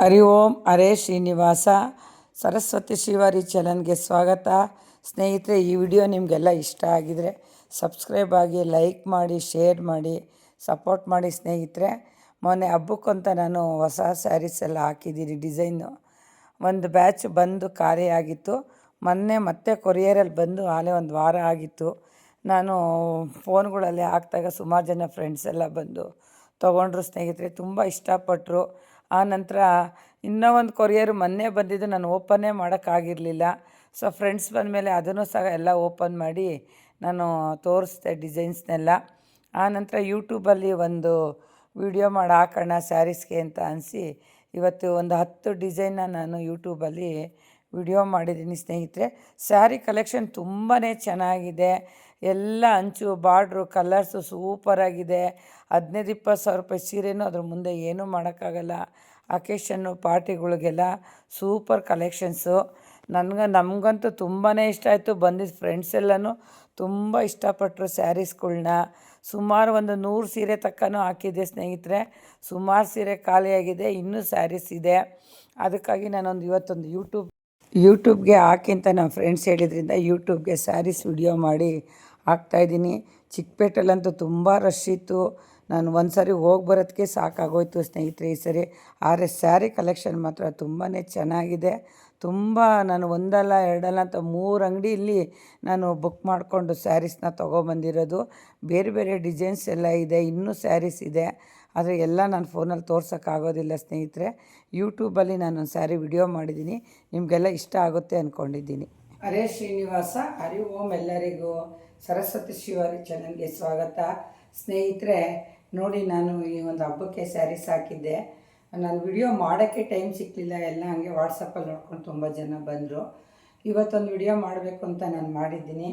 ಹರಿ ಓಂ ಹರೇ ಶ್ರೀನಿವಾಸ. ಸರಸ್ವತಿ ಶ್ರೀವಾರಿ ಚಾನಲ್ಗೆ ಸ್ವಾಗತ. ಸ್ನೇಹಿತರೆ, ಈ ವಿಡಿಯೋ ನಿಮಗೆಲ್ಲ ಇಷ್ಟ ಆಗಿದರೆ ಸಬ್ಸ್ಕ್ರೈಬ್ ಆಗಿ, ಲೈಕ್ ಮಾಡಿ, ಶೇರ್ ಮಾಡಿ, ಸಪೋರ್ಟ್ ಮಾಡಿ ಸ್ನೇಹಿತರೆ. ಮೊನ್ನೆ ಹಬ್ಬಕ್ಕಂತ ನಾನು ಹೊಸ ಸ್ಯಾರೀಸ್ ಎಲ್ಲ ಹಾಕಿದ್ದೀನಿ. ಡಿಸೈನು ಒಂದು ಬ್ಯಾಚ್ ಬಂದು ಖಾಲಿ ಆಗಿತ್ತು. ಮೊನ್ನೆ ಮತ್ತೆ ಕೊರಿಯರಲ್ಲಿ ಬಂದು ಆಲೇ ಒಂದು ವಾರ ಆಗಿತ್ತು. ನಾನು ಫೋನ್ಗಳಲ್ಲಿ ಹಾಕಿದಾಗ ಸುಮಾರು ಜನ ಫ್ರೆಂಡ್ಸ್ ಎಲ್ಲ ಬಂದು ತೊಗೊಂಡ್ರು ಸ್ನೇಹಿತರೆ. ತುಂಬ ಇಷ್ಟಪಟ್ಟರು. ಆ ನಂತರ ಇನ್ನೂ ಒಂದು ಕೊರಿಯರ್ ಮೊನ್ನೆ ಬಂದಿದ್ದು, ನಾನು ಓಪನ್ನೇ ಮಾಡೋಕ್ಕಾಗಿರಲಿಲ್ಲ. ಸೊ ಫ್ರೆಂಡ್ಸ್ ಬಂದಮೇಲೆ ಅದನ್ನು ಸಹ ಎಲ್ಲ ಓಪನ್ ಮಾಡಿ ನಾನು ತೋರಿಸ್ದೆ ಡಿಸೈನ್ಸ್ನೆಲ್ಲ. ಆ ನಂತರ ಯೂಟ್ಯೂಬಲ್ಲಿ ಒಂದು ವಿಡಿಯೋ ಮಾಡಿ ಹಾಕೋಣ ಸ್ಯಾರೀಸ್ಗೆ ಅಂತ ಅನಿಸಿ ಇವತ್ತು ಒಂದು 10 ಡಿಸೈನ್ನ ನಾನು ಯೂಟ್ಯೂಬಲ್ಲಿ ವಿಡಿಯೋ ಮಾಡಿದ್ದೀನಿ ಸ್ನೇಹಿತರೆ. ಸ್ಯಾರಿ ಕಲೆಕ್ಷನ್ ತುಂಬಾ ಚೆನ್ನಾಗಿದೆ. ಎಲ್ಲ ಅಂಚು, ಬಾರ್ಡ್ರು, ಕಲರ್ಸು ಸೂಪರಾಗಿದೆ. 15-20 ಸಾವಿರ ರೂಪಾಯಿ ಸೀರೆನೂ ಅದ್ರ ಮುಂದೆ ಏನೂ ಮಾಡೋಕ್ಕಾಗಲ್ಲ. ಅಕೇಶನ್ನು, ಪಾರ್ಟಿಗಳಿಗೆಲ್ಲ ಸೂಪರ್ ಕಲೆಕ್ಷನ್ಸು. ನಮಗಂತೂ ತುಂಬಾ ಇಷ್ಟ ಆಯಿತು. ಬಂದಿದ್ದ ಫ್ರೆಂಡ್ಸ್ ಎಲ್ಲನೂ ತುಂಬ ಇಷ್ಟಪಟ್ಟರು ಸ್ಯಾರೀಸ್ಗಳ್ನ. ಸುಮಾರು ಒಂದು 100 ಸೀರೆ ತಕ್ಕನೂ ಹಾಕಿದ್ದೆ ಸ್ನೇಹಿತರೆ. ಸುಮಾರು ಸೀರೆ ಖಾಲಿಯಾಗಿದೆ, ಇನ್ನೂ ಸ್ಯಾರೀಸ್ ಇದೆ. ಅದಕ್ಕಾಗಿ ನಾನೊಂದು ಇವತ್ತೊಂದು ಯೂಟ್ಯೂಬ್ಗೆ ಹಾಕಿ ಅಂತ ನಮ್ಮ ಫ್ರೆಂಡ್ಸ್ ಹೇಳಿದ್ರಿಂದ ಯೂಟ್ಯೂಬ್ಗೆ ಸ್ಯಾರೀಸ್ ವಿಡಿಯೋ ಮಾಡಿ ಹಾಕ್ತಾಯಿದ್ದೀನಿ. ಚಿಕ್ಕಪೇಟೆಲ್ಲಂತೂ ತುಂಬ ರಶ್ ಇತ್ತು. ನಾನು ಒಂದು ಸಾರಿ ಹೋಗಿ ಬರೋದಕ್ಕೆ ಸಾಕಾಗೋಯ್ತು ಸ್ನೇಹಿತರೆ ಈ ಸರಿ. ಆದರೆ ಸ್ಯಾರಿ ಕಲೆಕ್ಷನ್ ಮಾತ್ರ ತುಂಬಾ ಚೆನ್ನಾಗಿದೆ. ತುಂಬ ನಾನು ಒಂದಲ್ಲ ಎರಡಲ್ಲ ಅಂತ 3 ಅಂಗಡಿಯಲ್ಲಿ ನಾನು ಬುಕ್ ಮಾಡಿಕೊಂಡು ಸ್ಯಾರೀಸ್ನ ತೊಗೊಬಂದಿರೋದು. ಬೇರೆ ಬೇರೆ ಡಿಸೈನ್ಸ್ ಎಲ್ಲ ಇದೆ, ಇನ್ನೂ ಸ್ಯಾರೀಸ್ ಇದೆ. ಆದರೆ ಎಲ್ಲ ನಾನು ಫೋನಲ್ಲಿ ತೋರ್ಸೋಕ್ಕಾಗೋದಿಲ್ಲ ಸ್ನೇಹಿತರೆ. ಯೂಟ್ಯೂಬಲ್ಲಿ ನಾನೊಂದು ಸ್ಯಾರಿ ವಿಡಿಯೋ ಮಾಡಿದ್ದೀನಿ, ನಿಮಗೆಲ್ಲ ಇಷ್ಟ ಆಗುತ್ತೆ ಅಂದ್ಕೊಂಡಿದ್ದೀನಿ. ಹರೇ ಶ್ರೀನಿವಾಸ. ಹರಿ ಓಂ. ಎಲ್ಲರಿಗೂ ಸರಸ್ವತಿ ಶ್ರೀವಾರಿ ಚಾನಲ್ಗೆ ಸ್ವಾಗತ. ಸ್ನೇಹಿತರೆ ನೋಡಿ, ನಾನು ಈ ಒಂದು ಹಬ್ಬಕ್ಕೆ ಸ್ಯಾರೀಸ್ ಹಾಕಿದ್ದೆ. ನಾನು ವಿಡಿಯೋ ಮಾಡೋಕ್ಕೆ ಟೈಮ್ ಸಿಕ್ಕಲಿಲ್ಲ. ಎಲ್ಲ ಹಾಗೆ ವಾಟ್ಸಪ್ಪಲ್ಲಿ ನೋಡ್ಕೊಂಡು ತುಂಬ ಜನ ಬಂದರು. ಇವತ್ತೊಂದು ವಿಡಿಯೋ ಮಾಡಬೇಕು ಅಂತ ನಾನು ಮಾಡಿದ್ದೀನಿ.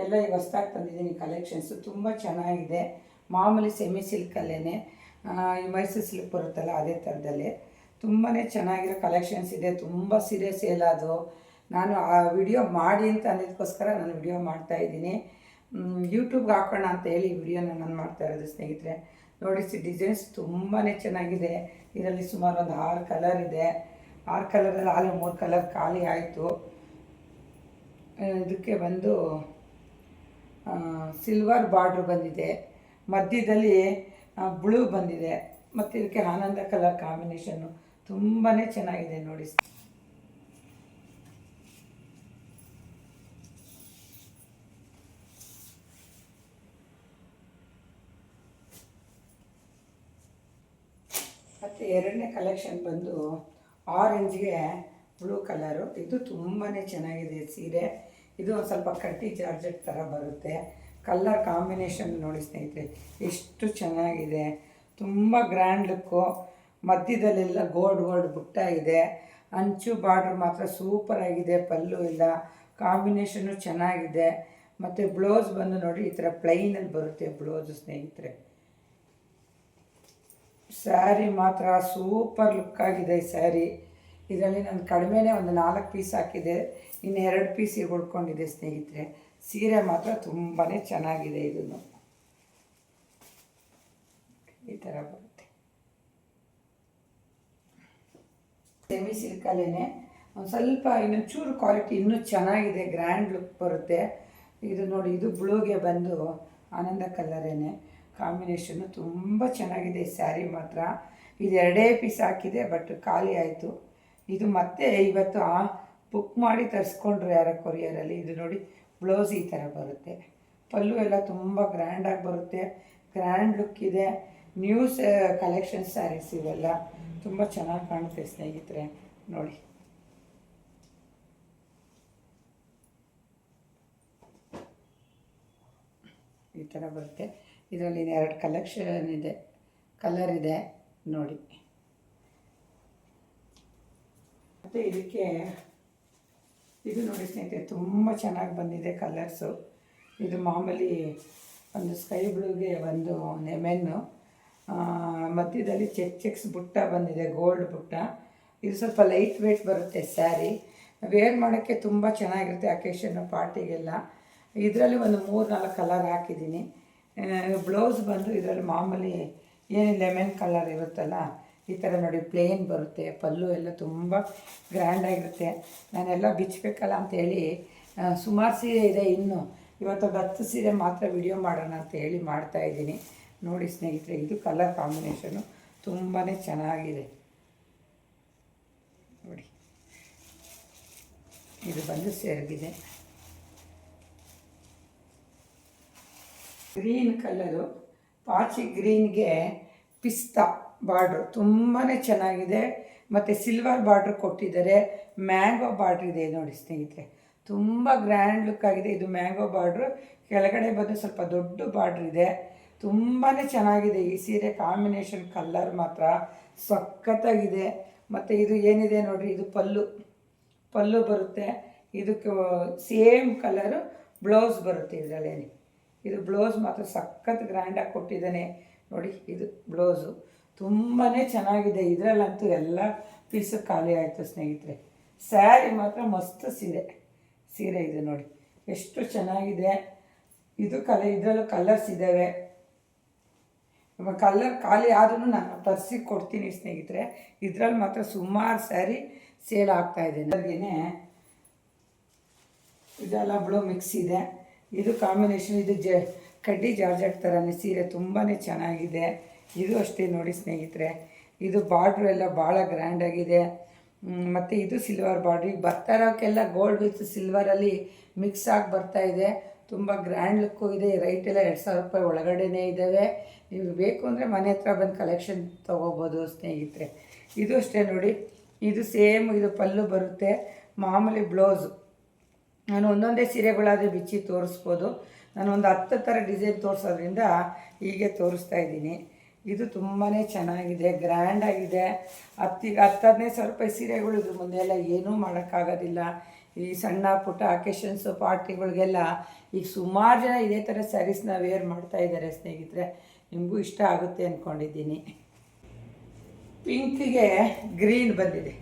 ಎಲ್ಲ ಈಗ ಹೊಸ್ದಾಗಿ ತಂದಿದ್ದೀನಿ ಕಲೆಕ್ಷನ್ಸು. ತುಂಬ ಚೆನ್ನಾಗಿದೆ. ಮಾಮೂಲಿ ಸೆಮಿ ಸಿಲ್ಕಲ್ಲೇ ಈ ಮೈಸೂರು ಸಿಲ್ಕ್ ಬರುತ್ತಲ್ಲ ಅದೇ ಥರದಲ್ಲೇ ತುಂಬಾ ಚೆನ್ನಾಗಿರೋ ಕಲೆಕ್ಷನ್ಸ್ ಇದೆ. ತುಂಬ ಸೀರೆ ಸೇಲ್ ಅದು. ನಾನು ಆ ವಿಡಿಯೋ ಮಾಡಿ ಅಂತ ಅಂದಿದ್ದಕ್ಕೋಸ್ಕರ ನಾನು ವಿಡಿಯೋ ಮಾಡ್ತಾಯಿದ್ದೀನಿ. ಯೂಟ್ಯೂಬ್ಗೆ ಹಾಕೋಣ ಅಂತ ಹೇಳಿ ವಿಡಿಯೋನ ನಾನು ಮಾಡ್ತಾ ಇರೋದು ಸ್ನೇಹಿತರೆ. ನೋಡಿ, ಡಿಸೈನ್ಸ್ ತುಂಬಾ ಚೆನ್ನಾಗಿದೆ. ಇದರಲ್ಲಿ ಸುಮಾರು ಒಂದು 6 ಕಲರ್ ಇದೆ. 6 ಕಲರಲ್ಲಿ ಆಲೆ 3 ಕಲರ್ ಖಾಲಿ ಆಯಿತು. ಇದಕ್ಕೆ ಬಂದು ಸಿಲ್ವರ್ ಬಾರ್ಡ್ರ್ ಬಂದಿದೆ, ಮಧ್ಯದಲ್ಲಿ ಬ್ಲೂ ಬಂದಿದೆ, ಮತ್ತು ಇದಕ್ಕೆ ಆನಂದ ಕಲರ್ ಕಾಂಬಿನೇಷನ್ನು ತುಂಬಾ ಚೆನ್ನಾಗಿದೆ ನೋಡಿ. ಮತ್ತು ಎರಡನೇ ಕಲೆಕ್ಷನ್ ಬಂದು ಆರೆಂಜ್ಗೆ ಬ್ಲೂ ಕಲರು. ಇದು ತುಂಬಾ ಚೆನ್ನಾಗಿದೆ ಸೀರೆ. ಇದು ಒಂದು ಸ್ವಲ್ಪ ಕಟ್ಟಿ ಜಾರ್ಜೆಟ್ ಥರ ಬರುತ್ತೆ. ಕಲರ್ ಕಾಂಬಿನೇಷನ್ ನೋಡಿ ಸ್ನೇಹಿತರೆ, ಎಷ್ಟು ಚೆನ್ನಾಗಿದೆ. ತುಂಬ ಗ್ರ್ಯಾಂಡ್ ಲುಕ್ಕು. ಮಧ್ಯದಲ್ಲೆಲ್ಲ ಗೋಲ್ಡ್ ಬುಟ್ಟ ಇದೆ. ಅಂಚು ಬಾರ್ಡ್ರ್ ಮಾತ್ರ ಸೂಪರಾಗಿದೆ. ಪಲ್ಲು ಇಲ್ಲ, ಕಾಂಬಿನೇಷನ್ನು ಚೆನ್ನಾಗಿದೆ. ಮತ್ತು ಬ್ಲೌಸ್ ಬಂದು ನೋಡಿ ಈ ಥರ ಪ್ಲೈನಲ್ಲಿ ಬರುತ್ತೆ ಬ್ಲೌಸು ಸ್ನೇಹಿತರೆ. ಸ್ಯಾರಿ ಮಾತ್ರ ಸೂಪರ್ ಲುಕ್ಕಾಗಿದೆ ಈ ಸ್ಯಾರಿ. ಇದರಲ್ಲಿ ನಾನು ಕಡಿಮೆನೇ ಒಂದು 4 ಪೀಸ್ ಹಾಕಿದೆ, ಇನ್ನು 2 ಪೀಸ್ ಉಳ್ಕೊಂಡಿದೆ ಸ್ನೇಹಿತರೆ. ಸೀರೆ ಮಾತ್ರ ತುಂಬಾ ಚೆನ್ನಾಗಿದೆ. ಇದನ್ನು ಈ ಥರ ಬರುತ್ತೆ. ಸೆಮಿ ಸಿಲ್ಕಲ್ಲೇ ಒಂದು ಸ್ವಲ್ಪ ಇನ್ನೊಂದು ಚೂರು ಕ್ವಾಲಿಟಿ ಇನ್ನೂ ಚೆನ್ನಾಗಿದೆ, ಗ್ರ್ಯಾಂಡ್ ಲುಕ್ ಬರುತ್ತೆ. ಇದು ನೋಡಿ, ಇದು ಬ್ಲೂಗೆ ಬಂದು ಆನಂದ ಕಲರೇನೆ ಕಾಂಬಿನೇಷನ್ನು ತುಂಬ ಚೆನ್ನಾಗಿದೆ ಈ ಸ್ಯಾರಿ ಮಾತ್ರ. ಇದು 2 ಪೀಸ್ ಹಾಕಿದೆ, ಬಟ್ ಖಾಲಿ ಆಯಿತು. ಇದು ಮತ್ತೆ ಇವತ್ತು ಬುಕ್ ಮಾಡಿ ತರಿಸ್ಕೊಂಡ್ರು ಯಾರೋ ಕೊರಿಯರಲ್ಲಿ. ಇದು ನೋಡಿ, ಬ್ಲೌಸ್ ಈ ಥರ ಬರುತ್ತೆ. ಪಲ್ಲು ಎಲ್ಲ ತುಂಬ ಗ್ರ್ಯಾಂಡಾಗಿ ಬರುತ್ತೆ, ಗ್ರ್ಯಾಂಡ್ ಲುಕ್ ಇದೆ. ನ್ಯೂಸ್ ಕಲೆಕ್ಷನ್ ಸ್ಯಾರೀಸ್ ಇವೆಲ್ಲ ತುಂಬ ಚೆನ್ನಾಗಿ ಕಾಣುತ್ತೆ ಸ್ನೇಹಿತರೆ. ನೋಡಿ, ಈ ಥರ ಬರುತ್ತೆ. ಇದರಲ್ಲಿ 2 ಕಲೆಕ್ಷನ್ ಇದೆ, ಕಲರ್ ಇದೆ ನೋಡಿ. ಮತ್ತು ಇದಕ್ಕೆ ಇದು ನೋಡಿ ಸ್ನೇಹಿತರೆ, ತುಂಬ ಚೆನ್ನಾಗಿ ಬಂದಿದೆ ಕಲರ್ಸು. ಇದು ಮಾಮೂಲಿ ಒಂದು ಸ್ಕೈ ಬ್ಲೂಗೆ ಒಂದು ಲೆಮನ್ನು, ಮಧ್ಯದಲ್ಲಿ ಚೆಕ್ಸ್ ಬುಟ್ಟ ಬಂದಿದೆ, ಗೋಲ್ಡ್ ಬುಟ್ಟ. ಇದು ಸ್ವಲ್ಪ ಲೈಟ್ ವೇಟ್ ಬರುತ್ತೆ ಸ್ಯಾರಿ. ವೇರ್ ಮಾಡೋಕ್ಕೆ ತುಂಬ ಚೆನ್ನಾಗಿರುತ್ತೆ ಅಕೇಶನ್ನು, ಪಾರ್ಟಿಗೆಲ್ಲ. ಇದರಲ್ಲಿ ಒಂದು 3-4 ಕಲರ್ ಹಾಕಿದ್ದೀನಿ. ಬ್ಲೌಸ್ ಬಂದು ಇದರಲ್ಲಿ ಮಾಮೂಲಿ ಏನು ಲೆಮನ್ ಕಲರ್ ಇರುತ್ತಲ್ಲ ಈ ಥರ ನೋಡಿ ಪ್ಲೇನ್ ಬರುತ್ತೆ, ಪಲ್ಲು ಎಲ್ಲ ತುಂಬ ಗ್ರ್ಯಾಂಡಾಗಿರುತ್ತೆ. ನಾನೆಲ್ಲ ಬಿಚ್ಚಬೇಕಲ್ಲ ಅಂಥೇಳಿ ಸುಮಾರು ಸೀರೆ ಇದೆ ಇನ್ನು. ಇವತ್ತು 10 ಸೀರೆ ಮಾತ್ರ ವಿಡಿಯೋ ಮಾಡೋಣ ಅಂತ ಹೇಳಿ ಮಾಡ್ತಾಯಿದ್ದೀನಿ. ನೋಡಿ ಸ್ನೇಹಿತರೆ, ಇದು ಕಲರ್ ಕಾಂಬಿನೇಷನು ತುಂಬಾ ಚೆನ್ನಾಗಿದೆ ನೋಡಿ. ಇದು ಬಂದು ಸೆರಗಿದೆ ಗ್ರೀನ್ ಕಲರು, ಪಾಚಿ ಗ್ರೀನ್ಗೆ ಪಿಸ್ತಾ ಬಾರ್ಡ್ರು ತುಂಬಾ ಚೆನ್ನಾಗಿದೆ. ಮತ್ತು ಸಿಲ್ವರ್ ಬಾರ್ಡ್ರ್ ಕೊಟ್ಟಿದ್ದಾರೆ, ಮ್ಯಾಂಗೋ ಬಾರ್ಡ್ರ್ ಇದೆ ನೋಡಿ ಸ್ನೇಹಿತರೆ, ತುಂಬ ಗ್ರ್ಯಾಂಡ್ ಲುಕ್ ಆಗಿದೆ. ಇದು ಮ್ಯಾಂಗೋ ಬಾರ್ಡ್ರು, ಕೆಳಗಡೆ ಬಂದು ಸ್ವಲ್ಪ ದೊಡ್ಡ ಬಾರ್ಡ್ರ್ ಇದೆ. ತುಂಬಾ ಚೆನ್ನಾಗಿದೆ ಈ ಸೀರೆ. ಕಾಂಬಿನೇಷನ್ ಕಲ್ಲರ್ ಮಾತ್ರ ಸಖತ್ತಾಗಿದೆ. ಮತ್ತು ಇದು ಏನಿದೆ ನೋಡಿರಿ, ಇದು ಪಲ್ಲು ಬರುತ್ತೆ. ಇದಕ್ಕೆ ಸೇಮ್ ಕಲರು ಬ್ಲೌಸ್ ಬರುತ್ತೆ ಇದರಲ್ಲೇನೆ. ಇದು ಬ್ಲೌಸ್ ಮಾತ್ರ ಸಖತ್ ಗ್ರ್ಯಾಂಡಾಗಿ ಕೊಟ್ಟಿದ್ದಾನೆ ನೋಡಿ. ಇದು ಬ್ಲೌಸು ತುಂಬಾ ಚೆನ್ನಾಗಿದೆ. ಇದರಲ್ಲಂತೂ ಎಲ್ಲ ಪೀಸು ಖಾಲಿ ಆಯಿತು ಸ್ನೇಹಿತರೆ. ಸ್ಯಾರಿ ಮಾತ್ರ ಮಸ್ತ್ ಸೀರೆ ಇದು ನೋಡಿ ಎಷ್ಟು ಚೆನ್ನಾಗಿದೆ. ಇದು ಇದರಲ್ಲೂ ಕಲರ್ಸ್ ಇದ್ದಾವೆ. ಕಲರ್ ಖಾಲಿ ಆದ್ರೂ ನಾನು ತರಿಸಿ ಕೊಡ್ತೀನಿ ಸ್ನೇಹಿತರೆ. ಇದರಲ್ಲಿ ಮಾತ್ರ ಸುಮಾರು ಸ್ಯಾರಿ ಸೇಲ್ ಆಗ್ತಾಯಿದೆ. ನನಗೇನೆ ಇದೆಲ್ಲ ಬ್ಲೂ ಮಿಕ್ಸ್ ಇದೆ. ಇದು ಕಾಂಬಿನೇಷನ್, ಇದು ಕಡ್ಡಿ ಜಾರ್ಜೆಟ್ ಥರನೇ ಸೀರೆ ತುಂಬಾ ಚೆನ್ನಾಗಿದೆ. ಇದು ಅಷ್ಟೇ ನೋಡಿ ಸ್ನೇಹಿತರೆ. ಇದು ಬಾರ್ಡ್ರು ಎಲ್ಲ ಭಾಳ ಗ್ರ್ಯಾಂಡಾಗಿದೆ. ಮತ್ತು ಇದು ಸಿಲ್ವರ್ ಬಾರ್ಡ್ರ್. ಈಗ ಬರ್ತಾ ಇರೋಕ್ಕೆಲ್ಲ ಗೋಲ್ಡ್ ವಿತ್ ಸಿಲ್ವರಲ್ಲಿ ಮಿಕ್ಸ್ ಆಗಿ ಬರ್ತಾಯಿದೆ. ತುಂಬ ಗ್ರ್ಯಾಂಡ್ ಲುಕ್ಕು ಇದೆ. ರೈಟ್ ಎಲ್ಲ 2000 ರೂಪಾಯಿ ಒಳಗಡೆನೇ ಇದ್ದಾವೆ. ನೀವು ಬೇಕು ಅಂದರೆ ಮನೆ ಹತ್ರ ಬಂದು ಕಲೆಕ್ಷನ್ ತೊಗೋಬೋದು ಸ್ನೇಹಿತರೆ. ಇದು ಅಷ್ಟೇ ನೋಡಿ, ಇದು ಸೇಮ್, ಇದು ಪಲ್ಲು ಬರುತ್ತೆ, ಮಾಮೂಲಿ ಬ್ಲೌಸು. ನಾನು ಒಂದೊಂದೇ ಸೀರೆಗಳಾದರೆ ಬಿಚ್ಚಿ ತೋರಿಸ್ಬೋದು. ನಾನು ಒಂದು 10 ಥರ ಡಿಸೈನ್ ತೋರಿಸೋದ್ರಿಂದ ಹೀಗೆ ತೋರಿಸ್ತಾ ಇದ್ದೀನಿ. ಇದು ತುಂಬಾ ಚೆನ್ನಾಗಿದೆ, ಗ್ರ್ಯಾಂಡಾಗಿದೆ. 10-15 ರೂಪಾಯಿ ಸೀರೆಗಳು ಇದ್ರ ಮುಂದೆ ಎಲ್ಲ ಏನೂ ಮಾಡೋಕ್ಕಾಗೋದಿಲ್ಲ. ಈ ಸಣ್ಣ ಪುಟ್ಟ ಅಕೇಶನ್ಸು ಪಾರ್ಟಿಗಳಿಗೆಲ್ಲ ಈಗ ಸುಮಾರು ಜನ ಇದೇ ಥರ ಸ್ಯಾರೀಸ್ನ ವೇರ್ ಮಾಡ್ತಾಯಿದ್ದಾರೆ ಸ್ನೇಹಿತರೆ. ನಿಮಗೂ ಇಷ್ಟ ಆಗುತ್ತೆ ಅಂದ್ಕೊಂಡಿದ್ದೀನಿ. ಪಿಂಕಿಗೆ ಗ್ರೀನ್ ಬಂದಿದೆ,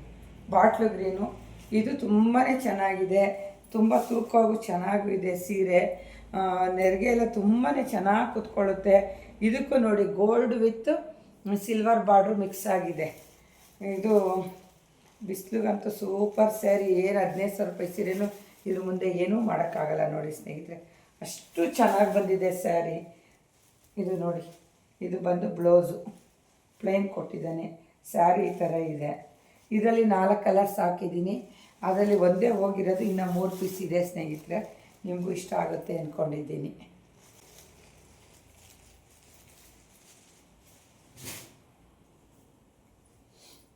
ಬಾಟ್ಲು ಗ್ರೀನು. ಇದು ತುಂಬಾ ಚೆನ್ನಾಗಿದೆ, ತುಂಬ ತೂಕವಾಗೂ ಚೆನ್ನಾಗೂ ಇದೆ ಸೀರೆ. ನೆರಿಗೆ ಎಲ್ಲ ತುಂಬಾ ಚೆನ್ನಾಗಿ ಕೂತ್ಕೊಳ್ಳುತ್ತೆ. ಇದಕ್ಕೂ ನೋಡಿ gold with silver border mix ಆಗಿದೆ. ಇದು ಬಿಸಿಲಿಗಂತೂ ಸೂಪರ್ ಸ್ಯಾರಿ. ಏನು 15,000 ರೂಪಾಯಿ ಸೀರೆನೂ ಇದ್ರ ಮುಂದೆ ಏನೂ ಮಾಡೋಕ್ಕಾಗಲ್ಲ ನೋಡಿ ಸ್ನೇಹಿತರೆ, ಅಷ್ಟು ಚೆನ್ನಾಗಿ ಬಂದಿದೆ ಸ್ಯಾರಿ. ಇದು ನೋಡಿ, ಇದು ಬಂದು ಬ್ಲೌಸು ಪ್ಲೇನ್ ಕೊಟ್ಟಿದ್ದಾನೆ. ಸ್ಯಾರಿ ಈ ಥರ ಇದೆ. ಇದರಲ್ಲಿ 4 ಕಲರ್ಸ್ ಹಾಕಿದ್ದೀನಿ. ಅದರಲ್ಲಿ ಒಂದೇ ಹೋಗಿರೋದು, ಇನ್ನು 3 ಪೀಸ್ ಇದೆ ಸ್ನೇಹಿತರೆ. ನಿಮಗೂ ಇಷ್ಟ ಆಗುತ್ತೆ ಅಂದ್ಕೊಂಡಿದ್ದೀನಿ.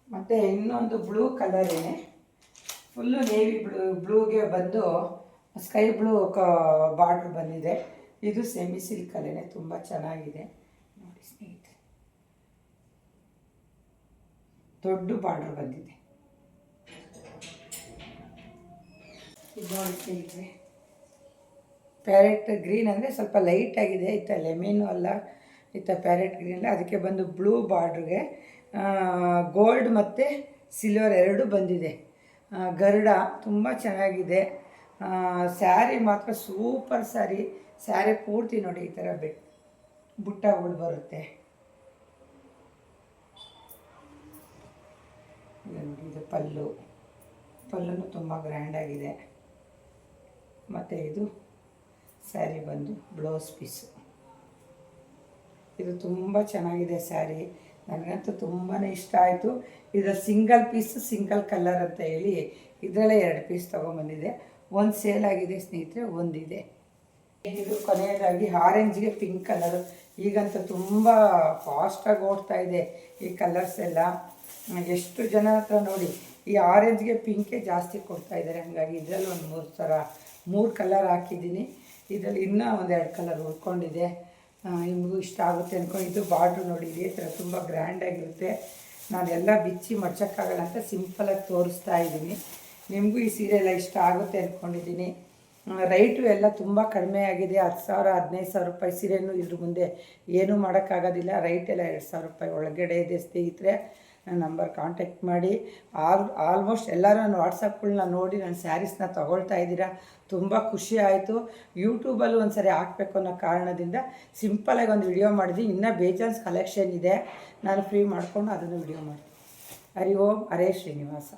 ಮತ್ತು ಇನ್ನೊಂದು ಬ್ಲೂ ಕಲರೇನೆ, ಫುಲ್ಲು ನೇವಿ ಬ್ಲೂಗೆ ಬಂದು ಸ್ಕೈ ಬ್ಲೂ ಬಾರ್ಡ್ರ್ ಬಂದಿದೆ. ಇದು ಸೆಮಿ ಸಿಲ್ಕಲ್ಲೇ ತುಂಬ ಚೆನ್ನಾಗಿದೆ ನೋಡಿ ಸ್ನೇಹಿತರೆ. ದೊಡ್ಡ ಬಾರ್ಡ್ರ್ ಬಂದಿದೆ. ಇದು ನೋಡಿ ಸ್ನೇಹಿತರೆ, ಪ್ಯಾರೆಟ್ ಗ್ರೀನ್ ಅಂದರೆ ಸ್ವಲ್ಪ ಲೈಟಾಗಿದೆ. ಇತ್ತ ಲೆಮೆನು ಅಲ್ಲ, ಇತ್ತ ಪ್ಯಾರೆಟ್ ಗ್ರೀನ್ ಅಲ್ಲ. ಅದಕ್ಕೆ ಬಂದು ಬ್ಲೂ ಬಾರ್ಡ್ರಿಗೆ ಗೋಲ್ಡ್ ಮತ್ತು ಸಿಲ್ವರ್ ಎರಡೂ ಬಂದಿದೆ. ಗರುಡ ತುಂಬ ಚೆನ್ನಾಗಿದೆ. ಸ್ಯಾರಿ ಮಾತ್ರ ಸೂಪರ್ ಸ್ಯಾರಿ. ಸ್ಯಾರಿ ಪೂರ್ತಿ ನೋಡಿ ಈ ಥರ ಬುಟ್ಟಗಳು ಬರುತ್ತೆ. ಇದು ಪಲ್ಲುನು ತುಂಬ ಗ್ರ್ಯಾಂಡಾಗಿದೆ. ಮತ್ತು ಇದು ಸ್ಯಾರಿ ಬಂದು ಬ್ಲೌಸ್ ಪೀಸು. ಇದು ತುಂಬ ಚೆನ್ನಾಗಿದೆ ಸ್ಯಾರಿ, ನನಗಂತೂ ತುಂಬಾ ಇಷ್ಟ ಆಯಿತು. ಇದರ ಸಿಂಗಲ್ ಪೀಸು ಸಿಂಗಲ್ ಕಲರ್ ಅಂತ ಹೇಳಿ ಇದರಲ್ಲೇ 2 ಪೀಸ್ ತೊಗೊಂಬಂದಿದೆ. ಒಂದು ಸೇಲ್ ಆಗಿದೆ ಸ್ನೇಹಿತರೆ, ಒಂದಿದೆ. ಇದು ಕೊನೆಯದಾಗಿ ಆರೆಂಜ್ಗೆ ಪಿಂಕ್ ಕಲರು. ಈಗಂತೂ ತುಂಬ ಫಾಸ್ಟಾಗಿ ಓಡ್ತಾ ಇದೆ ಈ ಕಲರ್ಸ್ ಎಲ್ಲ. ಎಷ್ಟು ಜನ ಹತ್ರ ನೋಡಿ ಈ ಆರೆಂಜ್ಗೆ ಪಿಂಕೇ ಜಾಸ್ತಿ ಕೊಡ್ತಾಯಿದ್ದಾರೆ. ಹಾಗಾಗಿ ಇದರಲ್ಲಿ ಒಂದು 3 ಕಲರ್ ಹಾಕಿದ್ದೀನಿ. ಇದರಲ್ಲಿ ಇನ್ನೂ 1-2 ಕಲರ್ ಉಳ್ಕೊಂಡಿದೆ. ನಿಮಗೂ ಇಷ್ಟ ಆಗುತ್ತೆ ಅಂದ್ಕೊಂಡು. ಇದು ಬಾರ್ಡ್ರು ನೋಡಿ ಇದೇ ಥರ ತುಂಬ ಗ್ರ್ಯಾಂಡಾಗಿರುತ್ತೆ. ನಾನೆಲ್ಲ ಬಿಚ್ಚಿ ಮಡ್ಚೋಕ್ಕಾಗಲ್ಲ ಅಂತ ಸಿಂಪಲಾಗಿ ತೋರಿಸ್ತಾ ಇದ್ದೀನಿ. ನಿಮಗೂ ಈ ಸೀರೆ ಎಲ್ಲ ಇಷ್ಟ ಆಗುತ್ತೆ ಅಂದ್ಕೊಂಡಿದ್ದೀನಿ. ರೈಟು ಎಲ್ಲ ತುಂಬ ಕಡಿಮೆ ಆಗಿದೆ. 10,000 15,000 ರೂಪಾಯಿ ಸೀರೆನೂ ಇದ್ರ ಮುಂದೆ ಏನೂ ಮಾಡೋಕ್ಕಾಗೋದಿಲ್ಲ. ರೈಟ್ ಎಲ್ಲ 2,000 ರೂಪಾಯಿ ಒಳಗಡೆ ಇದೆ ಸ್ನೇಹಿತರೆ. ನನ್ನ ನಂಬರ್ ಕಾಂಟ್ಯಾಕ್ಟ್ ಮಾಡಿ. ಆಲ್ಮೋಸ್ಟ್ ಎಲ್ಲರೂ ನನ್ನ ವಾಟ್ಸಪ್ಗಳನ್ನ ನೋಡಿ ನನ್ನ ಸ್ಯಾರೀಸ್ನ ತೊಗೊಳ್ತಾ ಇದ್ದೀರಾ, ತುಂಬ ಖುಷಿ ಆಯಿತು. ಯೂಟ್ಯೂಬಲ್ಲೂ ಒಂದು ಸರಿ ಹಾಕಬೇಕು ಅನ್ನೋ ಕಾರಣದಿಂದ ಸಿಂಪಲಾಗಿ ಒಂದು ವಿಡಿಯೋ ಮಾಡಿದ್ವಿ. ಇನ್ನೂ ಬೇಜಾನ್ಸ್ ಕಲೆಕ್ಷನ್ ಇದೆ, ನಾನು ಫ್ರೀ ಮಾಡಿಕೊಂಡು ಅದನ್ನು ವಿಡಿಯೋ ಮಾಡ್ತೀನಿ. ಹರಿ ಓಂ ಹರೇ ಶ್ರೀನಿವಾಸ.